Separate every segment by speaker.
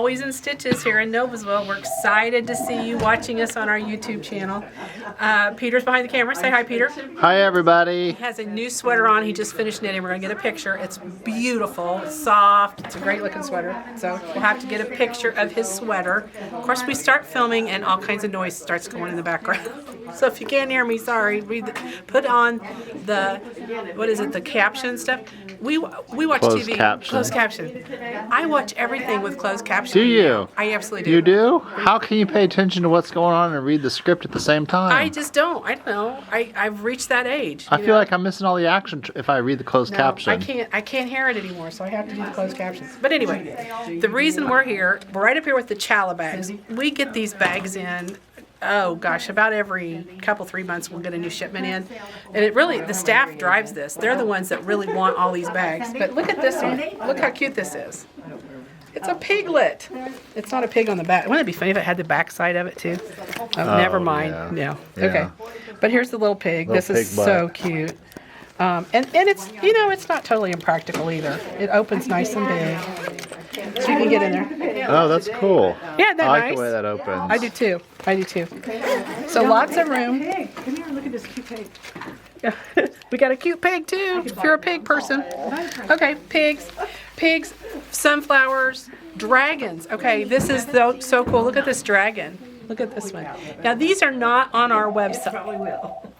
Speaker 1: Always in Stitches here in Noblesville. We're excited to see you watching us on our YouTube channel. Peter's behind the camera. Say hi, Peter.
Speaker 2: Hi, everybody.
Speaker 1: He has a new sweater on. He just finished knitting. We're going to get a picture. It's beautiful. It's soft. It's a great looking sweater. So we'll have to get a picture of his sweater. Of course, we start filming and all kinds of noise starts going in the background. So if you can't hear me, sorry. Put on the, what is it, the caption stuff. We watch
Speaker 2: Closed
Speaker 1: TV.
Speaker 2: caption.
Speaker 1: Closed caption. I watch everything with closed caption.
Speaker 2: Do you?
Speaker 1: I absolutely do.
Speaker 2: You do? How can you pay attention to what's going on and read the script at the same time?
Speaker 1: I just don't. I don't know. I've reached that age.
Speaker 2: I feel like I'm missing all the action if I read the closed
Speaker 1: No,
Speaker 2: caption.
Speaker 1: I can't hear it anymore, so I have to do the closed captions. But anyway, the reason we're here, we're right up here with the Chala bags. We get these bags in, oh gosh, about every couple, 3 months we'll get a new shipment in. And it really, the staff drives this. They're the ones that really want all these bags. But look at this one. Look how cute this is. It's a piglet. It's not a pig on the back. Wouldn't it be funny if it had the back side of it too? Oh, never mind.
Speaker 2: yeah.
Speaker 1: No. Okay. But here's the little pig. This is
Speaker 2: pig butt.
Speaker 1: so cute. And it's, you know, it's not totally impractical either. It opens nice and big. So you can get in there.
Speaker 2: Oh, that's cool.
Speaker 1: Yeah, that's
Speaker 2: I like
Speaker 1: nice.
Speaker 2: the way that opens.
Speaker 1: I do too. I do too. So lots of room.
Speaker 3: Come here, look at this cute pig.
Speaker 1: We got a cute pig too, if you're a pig person. Okay, pigs, sunflowers, dragons. Okay, this is so cool. Look at this dragon. Look at this one. Now these are not on our website.
Speaker 3: Probably will.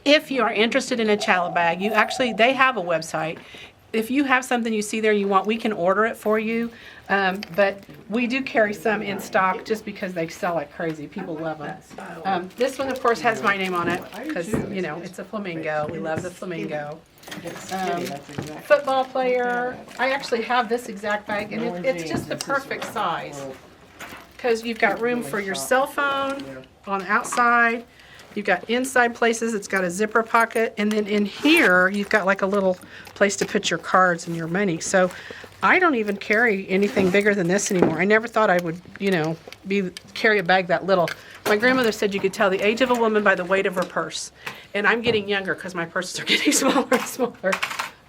Speaker 1: If you are interested in a Chala bag, they have a website. If you have something you see there you want, we can order it for you. But we do carry some in stock just because they sell like crazy. People love them. This one, of course, has my name on it because, you know, it's a flamingo. We love the flamingo. Football player. I actually have this exact bag, and it's just the perfect size because you've got room for your cell phone on the outside. You've got inside places, it's got a zipper pocket, and then in here, you've got like a little place to put your cards and your money. So I don't even carry anything bigger than this anymore. I never thought I would, you know, carry a bag that little. My grandmother said you could tell the age of a woman by the weight of her purse. And I'm getting younger because my purses are getting smaller and smaller.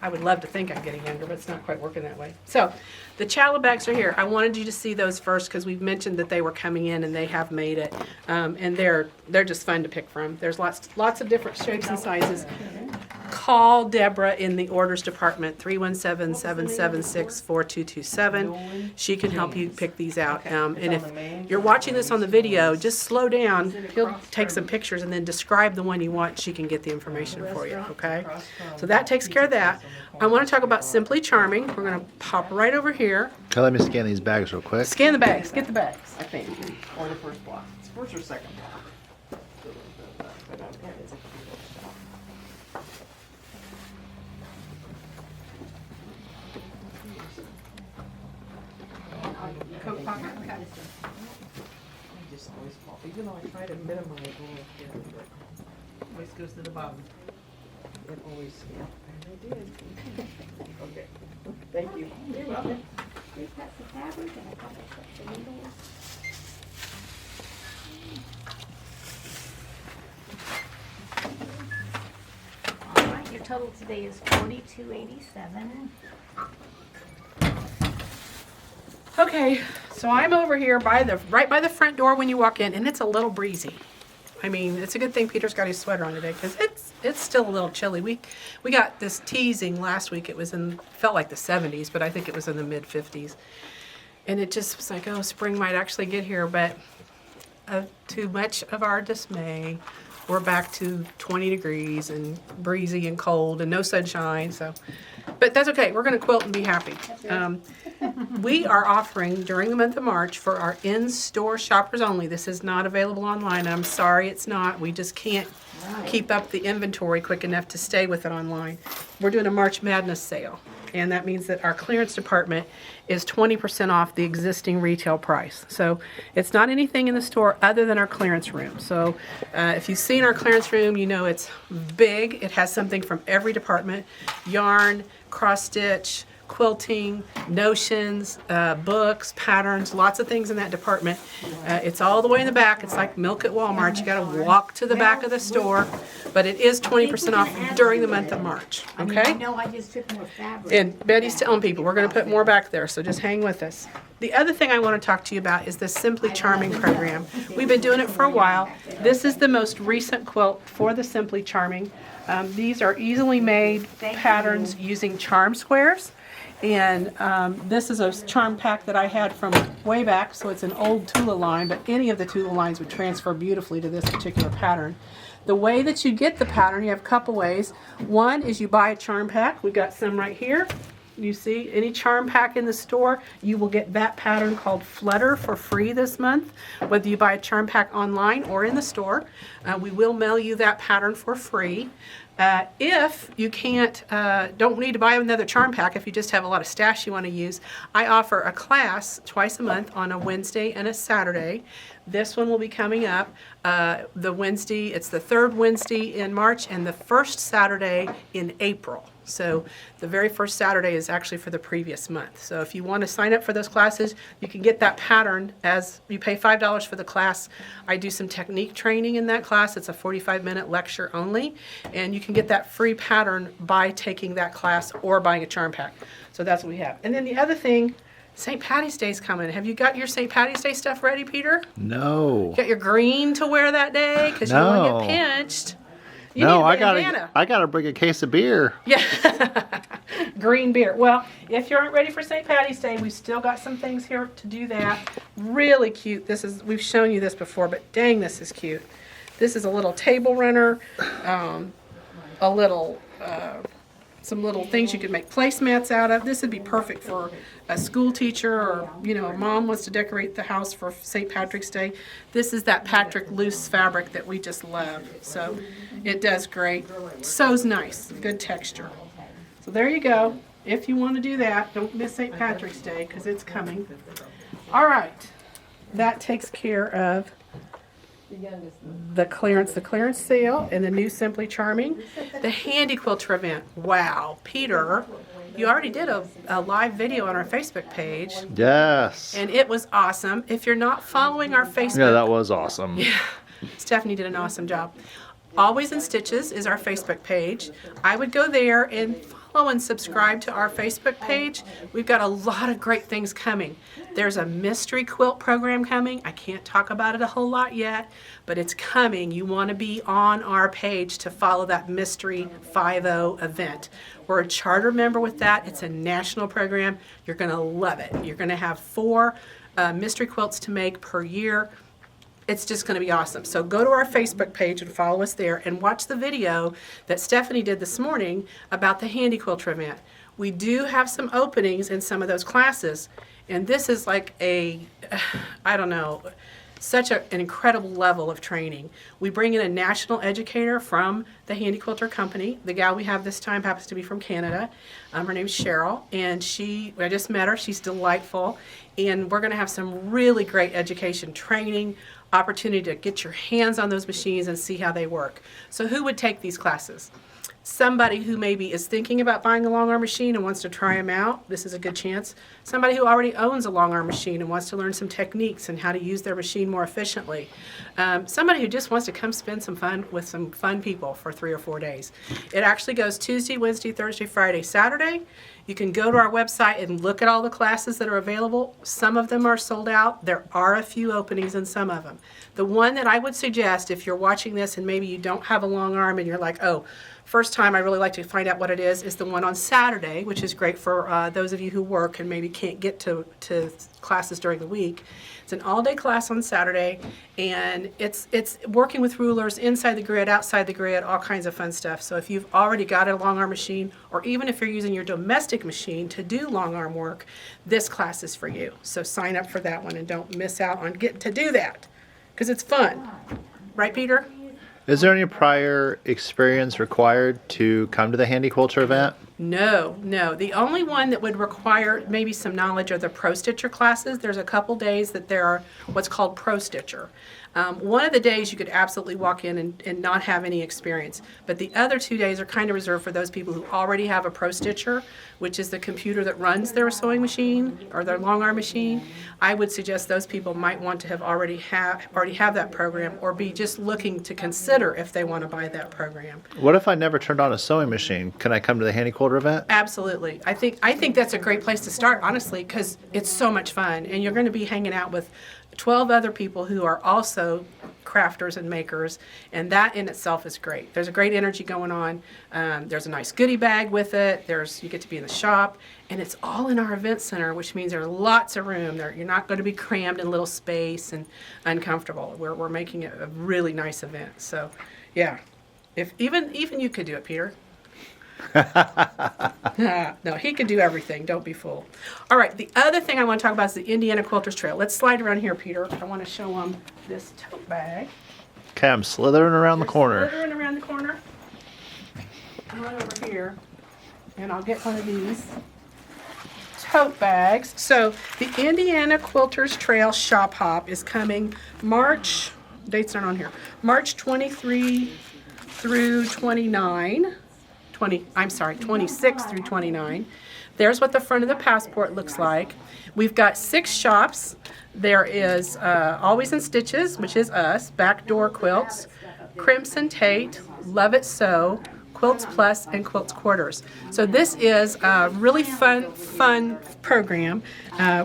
Speaker 1: I would love to think I'm getting younger, but it's not quite working that way. So the Chala bags are here. I wanted you to see those first because we've mentioned that they were coming in and they have made it. And they're just fun to pick from. There's lots of different shapes and sizes. Call Deborah in the orders department, 317-776-4227. She can help you pick these out. And if you're watching this on the video, just slow down. He'll take some pictures and then describe the one you want. She can get the information for you, okay? So that takes care of that. I want to talk about Simply Charming. We're going to pop right over here.
Speaker 2: Okay, let me scan these bags real quick.
Speaker 1: Scan the bags. Get the bags.
Speaker 3: I think. Or the first block. It's first or second block.
Speaker 1: Coat pocket. Okay.
Speaker 3: I just always fall. Even though I try to minimize all of it, always goes to the bottom. It always, yeah. And I did. Okay. Thank you. You're welcome.
Speaker 4: All right, your total today is $42.87.
Speaker 1: Okay, so I'm over here right by the front door when you walk in, and it's a little breezy. I mean, it's a good thing Peter's got his sweater on today because it's still a little chilly. We got this teasing last week. It was felt like the 70s, but I think it was in the mid 50s. And it just was like, oh, spring might actually get here, but to much of our dismay, we're back to 20 degrees and breezy and cold and no sunshine. So, but that's okay. We're going to quilt and be happy. We are offering during the month of March for our in-store shoppers only. This is not available online. I'm sorry it's not. We just can't keep up the inventory quick enough to stay with it online. We're doing a March Madness sale, and that means that our clearance department is 20% off the existing retail price. So it's not anything in the store other than our clearance room. So if you've seen our clearance room, you know it's big. It has something from every department: yarn, cross stitch, quilting, notions, books, patterns, lots of things in that department. It's all the way in the back. It's like milk at Walmart. You got to walk to the back of the store, but it is 20% off during the month of March. Okay?
Speaker 4: No, I just took more fabric.
Speaker 1: And Betty's telling people we're going to put more back there, so just hang with us. The other thing I want to talk to you about is the Simply Charming program. We've been doing it for a while. This is the most recent quilt for the Simply Charming. These are easily made patterns using charm squares. And this is a charm pack that I had from way back, so it's an old Tula line, but any of the Tula lines would transfer beautifully to this particular pattern. The way that you get the pattern, you have a couple ways. One is you buy a charm pack. We've got some right here. You see, any charm pack in the store, you will get that pattern called Flutter for free this month, whether you buy a charm pack online or in the store. We will mail you that pattern for free. If you don't need to buy another charm pack, if you just have a lot of stash you want to use, I offer a class twice a month on a Wednesday and a Saturday. This one will be coming up the Wednesday, it's the third Wednesday in March and the first Saturday in April. So the very first Saturday is actually for the previous month. So if you want to sign up for those classes, you can get that pattern as you pay $5 for the class. I do some technique training in that class. It's a 45-minute lecture only, and you can get that free pattern by taking that class or buying a charm pack. So that's what we have. And then the other thing, St. Patty's Day's coming. Have you got your St. Patty's Day stuff ready, Peter?
Speaker 2: No.
Speaker 1: You got your green to wear that day? Because you don't want to get pinched. You
Speaker 2: No,
Speaker 1: need a
Speaker 2: I
Speaker 1: bandana.
Speaker 2: gotta bring a case of beer.
Speaker 1: Yeah, green beer. Well, if you aren't ready for St. Patty's Day, we've still got some things here to do that. Really cute. We've shown you this before, but dang, this is cute. This is a little table runner, some little things you could make placemats out of. This would be perfect for a school teacher or, a mom wants to decorate the house for St. Patrick's Day. This is that Patrick loose fabric that we just love. So it does great. Sews nice, good texture. So there you go. If you want to do that, don't miss St. Patrick's Day because it's coming. All right, that takes care of the clearance sale and the new Simply Charming. The Handy Quilter event. Wow, Peter, you already did a live video on our Facebook page.
Speaker 2: Yes.
Speaker 1: And it was awesome. If you're not following our Facebook,
Speaker 2: Yeah, that was awesome.
Speaker 1: yeah, Stephanie did an awesome job. Always in Stitches is our Facebook page. I would go there and follow and subscribe to our Facebook page. We've got a lot of great things coming. There's a mystery quilt program coming. I can't talk about it a whole lot yet, but it's coming. You want to be on our page to follow that Mystery 5-0 event. We're a charter member with that. It's a national program. You're going to love it. You're going to have 4 mystery quilts to make per year. It's just going to be awesome. So go to our Facebook page and follow us there and watch the video that Stephanie did this morning about the Handy Quilter event. We do have some openings in some of those classes, and this is like such an incredible level of training. We bring in a national educator from the Handy Quilter Company. The gal we have this time happens to be from Canada. Her name's Cheryl, and I just met her. She's delightful, and we're going to have some really great education training, opportunity to get your hands on those machines and see how they work. So who would take these classes? Somebody who maybe is thinking about buying a long arm machine and wants to try them out. This is a good chance. Somebody who already owns a long arm machine and wants to learn some techniques and how to use their machine more efficiently. Somebody who just wants to come spend some fun with some fun people for 3 or 4 days. It actually goes Tuesday, Wednesday, Thursday, Friday, Saturday. You can go to our website and look at all the classes that are available. Some of them are sold out. There are a few openings in some of them. The one that I would suggest if you're watching this and maybe you don't have a long arm and you're like, oh, first time I really like to find out what it is the one on Saturday, which is great for those of you who work and maybe can't get to classes during the week. It's an all-day class on Saturday, and it's working with rulers inside the grid, outside the grid, all kinds of fun stuff. So if you've already got a long arm machine, or even if you're using your domestic machine to do long arm work, this class is for you. So sign up for that one and don't miss out on getting to do that, because it's fun. Right, Peter?
Speaker 2: Is there any prior experience required to come to the Handy Quilter event?
Speaker 1: No. The only one that would require maybe some knowledge are the Pro Stitcher classes. There's a couple days that there are what's called Pro Stitcher. One of the days you could absolutely walk in and not have any experience, but the other 2 days are kind of reserved for those people who already have a Pro Stitcher, which is the computer that runs their sewing machine or their long arm machine. I would suggest those people might want to have already have that program, or be just looking to consider if they want to buy that program.
Speaker 2: What if I never turned on a sewing machine? Can I come to the Handy Quilter event?
Speaker 1: Absolutely. I think that's a great place to start, honestly, because it's so much fun, and you're going to be hanging out with 12 other people who are also crafters and makers, and that in itself is great. There's a great energy going on. There's a nice goodie bag with it. You get to be in the shop, and it's all in our event center, which means there's lots of room there. You're not going to be crammed in a little space and uncomfortable. We're making it a really nice event. So, yeah, if even you could do it, Peter. No, he can do everything. Don't be fooled. All right, the other thing I want to talk about is the Indiana Quilters Trail. Let's slide around here, Peter. I want to show them this tote bag.
Speaker 2: Okay, I'm slithering around the corner.
Speaker 1: Slithering around the corner. Run over here, and I'll get one of these tote bags. So the Indiana Quilters Trail Shop Hop is coming March, dates aren't on here, March 23 through 29. 26 through 29. There's what the front of the passport looks like. We've got 6 shops. There is Always in Stitches, which is us, Backdoor Quilts, Crimson Tate, Love It Sew, Quilts Plus, and Quilts Quarters. So this is a really fun program.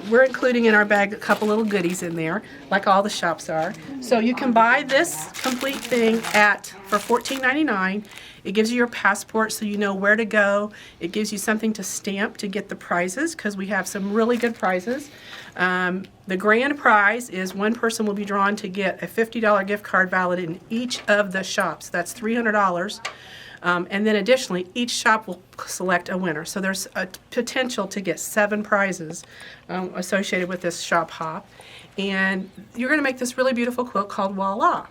Speaker 1: We're including in our bag a couple little goodies in there, like all the shops are. So you can buy this complete thing for $14.99. It gives you your passport so you know where to go. It gives you something to stamp to get the prizes, because we have some really good prizes. The grand prize is one person will be drawn to get a $50 gift card valid in each of the shops. That's $300. And then additionally, each shop will select a winner. So there's a potential to get 7 prizes associated with this shop hop. And you're going to make this really beautiful quilt called Voila.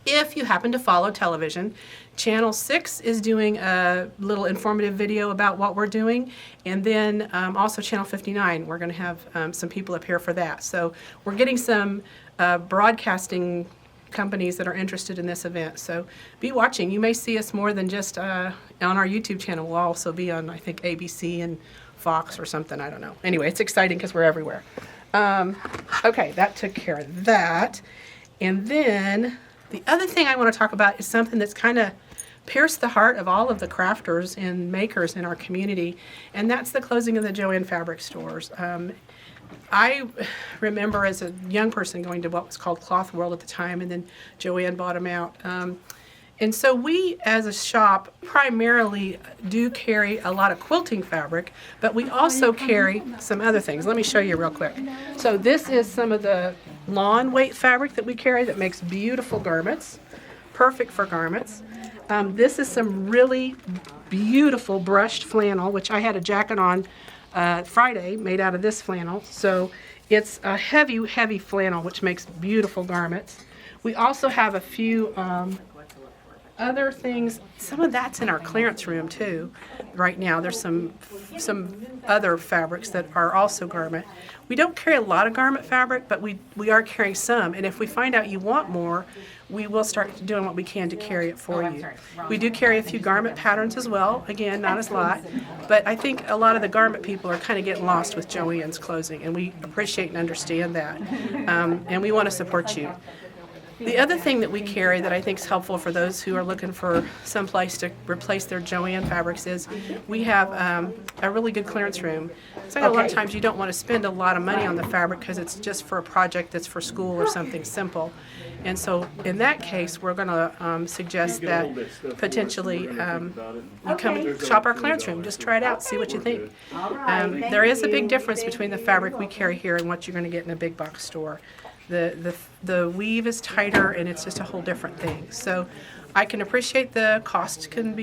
Speaker 1: If you happen to follow television, Channel 6 is doing a little informative video about what we're doing, and then also Channel 59, we're going to have some people up here for that. So we're getting some broadcasting companies that are interested in this event. So be watching. You may see us more than just on our YouTube channel. We'll also be on, I think, ABC and Fox or something. I don't know. Anyway, it's exciting because we're everywhere. Okay, that took care of that. And then the other thing I want to talk about is something that's kind of pierced the heart of all of the crafters and makers in our community, and that's the closing of the Joann fabric stores. I remember as a young person going to what was called Cloth World at the time, and then Joann bought them out. And so we, as a shop, primarily do carry a lot of quilting fabric, but we also carry some other things. Let me show you real quick. So this is some of the lawn weight fabric that we carry that makes beautiful garments, perfect for garments. This is some really beautiful brushed flannel, which I had a jacket on Friday made out of this flannel. So it's a heavy, heavy flannel, which makes beautiful garments. We also have a few other things. Some of that's in our clearance room too. Right now, there's some other fabrics that are also garment. We don't carry a lot of garment fabric, but we are carrying some. And if we find out you want more, we will start doing what we can to carry it for you. We do carry a few garment patterns as well. Again, not as a lot, but I think a lot of the garment people are kind of getting lost with Joann's closing, and we appreciate and understand that. And we want to support you. The other thing that we carry that I think is helpful for those who are looking for some place to replace their Joann fabrics is we have a really good clearance room. So a lot of times you don't want to spend a lot of money on the fabric because it's just for a project that's for school or something simple. And so in that case, we're going to suggest that potentially you come and shop our clearance room. Just try it out, see what you think. There is a big difference between the fabric we carry here and what you're going to get in a big box store. The weave is tighter, and it's just a whole different thing. So I can appreciate the cost can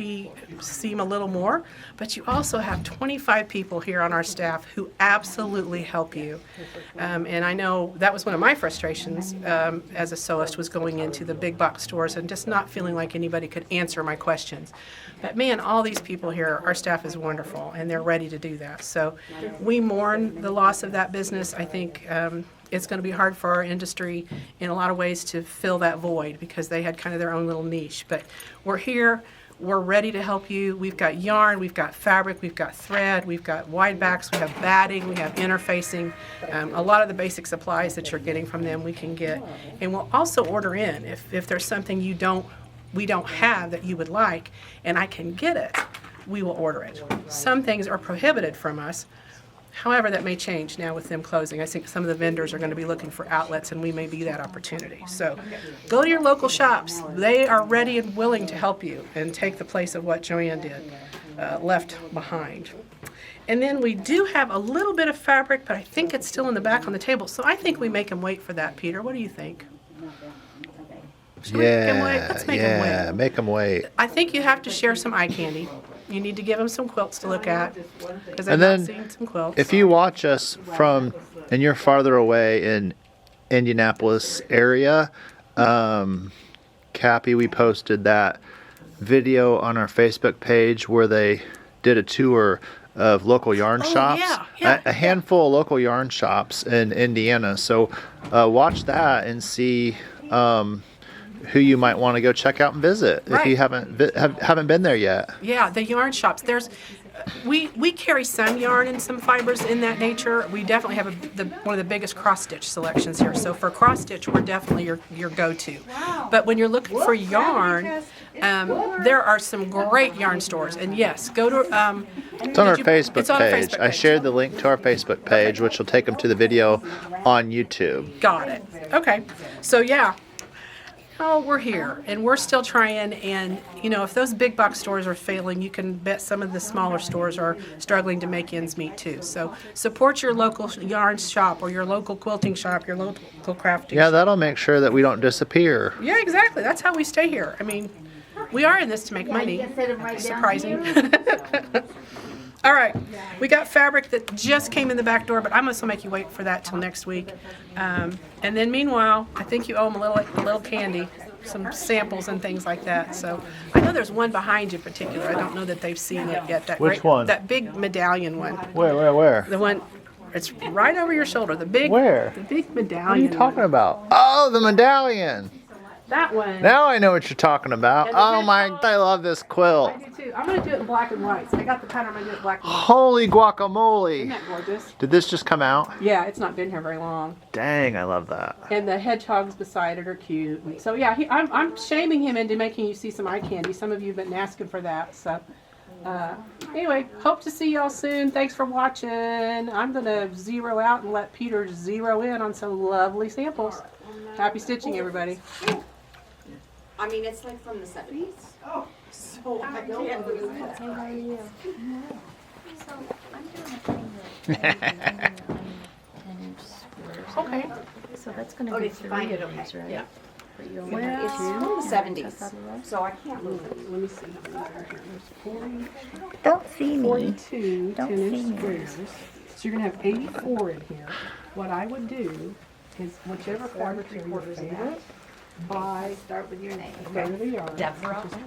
Speaker 1: seem a little more, but you also have 25 people here on our staff who absolutely help you. And I know that was one of my frustrations as a sewist, was going into the big box stores and just not feeling like anybody could answer my questions. But man, all these people here, our staff is wonderful, and they're ready to do that. So we mourn the loss of that business. I think it's going to be hard for our industry in a lot of ways to fill that void because they had kind of their own little niche. But we're here. We're ready to help you. We've got yarn, we've got fabric, we've got thread, we've got wide backs, we have batting, we have interfacing. A lot of the basic supplies that you're getting from them we can get. And we'll also order in if there's something we don't have that you would like and I can get it, we will order it. Some things are prohibited from us. However, that may change now with them closing. I think some of the vendors are going to be looking for outlets, and we may be that opportunity. So go to your local shops. They are ready and willing to help you and take the place of what Joanne did, left behind. And then we do have a little bit of fabric, but I think it's still in the back on the table. So I think we make them wait for that, Peter. What do you think? Should we make 'em wait? Let's make 'em wait.
Speaker 2: Make them wait.
Speaker 1: I think you have to share some eye candy. You need to give them some quilts to look at because they've
Speaker 2: And
Speaker 1: not
Speaker 2: then
Speaker 1: seen some quilts.
Speaker 2: If you watch us and you're farther away in Indianapolis area, Cappy, we posted that video on our Facebook page where they did a tour of local yarn shops. A handful of local yarn shops in Indiana. So watch that and see who you might want to go check out and visit if you haven't been there yet.
Speaker 1: Yeah, the yarn shops. We carry some yarn and some fibers in that nature. We definitely have one of the biggest cross stitch selections here. So for cross stitch, we're definitely your go-to. But when you're looking for yarn, there are some great yarn stores. And yes, go to.
Speaker 2: It's on our Facebook page. I shared the link to our Facebook page, which will take them to the video on YouTube.
Speaker 1: Got it. Okay. So yeah. Oh, we're here, and we're still trying, and, if those big box stores are failing, you can bet some of the smaller stores are struggling to make ends meet, too. So support your local yarn shop, or your local quilting shop, your local crafting shop.
Speaker 2: That'll make sure that we don't disappear.
Speaker 1: Yeah, exactly. That's how we stay here. I mean, we are in this to make money. Surprising. All right, we got fabric that just came in the back door, but I'm going to make you wait for that till next week. And then meanwhile, I think you owe them a little candy, some samples and things like that. So I know there's one behind you in particular. I don't know that they've seen it yet.
Speaker 2: Which one?
Speaker 1: That big medallion one.
Speaker 2: Where?
Speaker 1: The one, it's right over your shoulder. The big.
Speaker 2: Where?
Speaker 1: The big medallion.
Speaker 2: What are you talking about? Oh, the medallion.
Speaker 1: That one.
Speaker 2: Now I know what you're talking about. Oh my, I love this quilt.
Speaker 1: I do too. I'm going to do it in black and white. So I got the pattern. I'm going to do it black and white.
Speaker 2: Holy guacamole.
Speaker 1: Isn't that gorgeous?
Speaker 2: Did this just come out?
Speaker 1: Yeah, it's not been here very long.
Speaker 2: Dang, I love that.
Speaker 1: And the hedgehogs beside it are cute. And so yeah, I'm shaming him into making you see some eye candy. Some of you have been asking for that. So anyway, hope to see y'all soon. Thanks for watching. I'm going to zero out and let Peter zero in on some lovely samples. Happy stitching, everybody.
Speaker 5: I mean, it's like from the 70s.
Speaker 3: Oh, so I can't lose that.
Speaker 4: Hey, how are you? So I'm doing a thing that 10-inch squares.
Speaker 1: Okay.
Speaker 4: So that's going to
Speaker 5: Oh,
Speaker 4: be
Speaker 5: did you find
Speaker 4: 3
Speaker 5: it?
Speaker 4: of these,
Speaker 5: Okay.
Speaker 4: right?
Speaker 5: Yeah.
Speaker 4: But you only
Speaker 1: Well,
Speaker 4: have
Speaker 5: It's
Speaker 4: 2.
Speaker 5: from the
Speaker 4: That's
Speaker 5: 70s,
Speaker 4: out of the way.
Speaker 5: so I can't move it.
Speaker 1: Let me see how many are here. There's 40,
Speaker 4: Don't see me.
Speaker 1: 42
Speaker 4: Don't
Speaker 1: 10-inch
Speaker 4: see me.
Speaker 1: squares. So you're going to have 84 in here. What I would do is whichever fabric is your favorite, buy
Speaker 5: Start with your name.
Speaker 1: state of the yard.
Speaker 5: Deborah.
Speaker 1: which is 12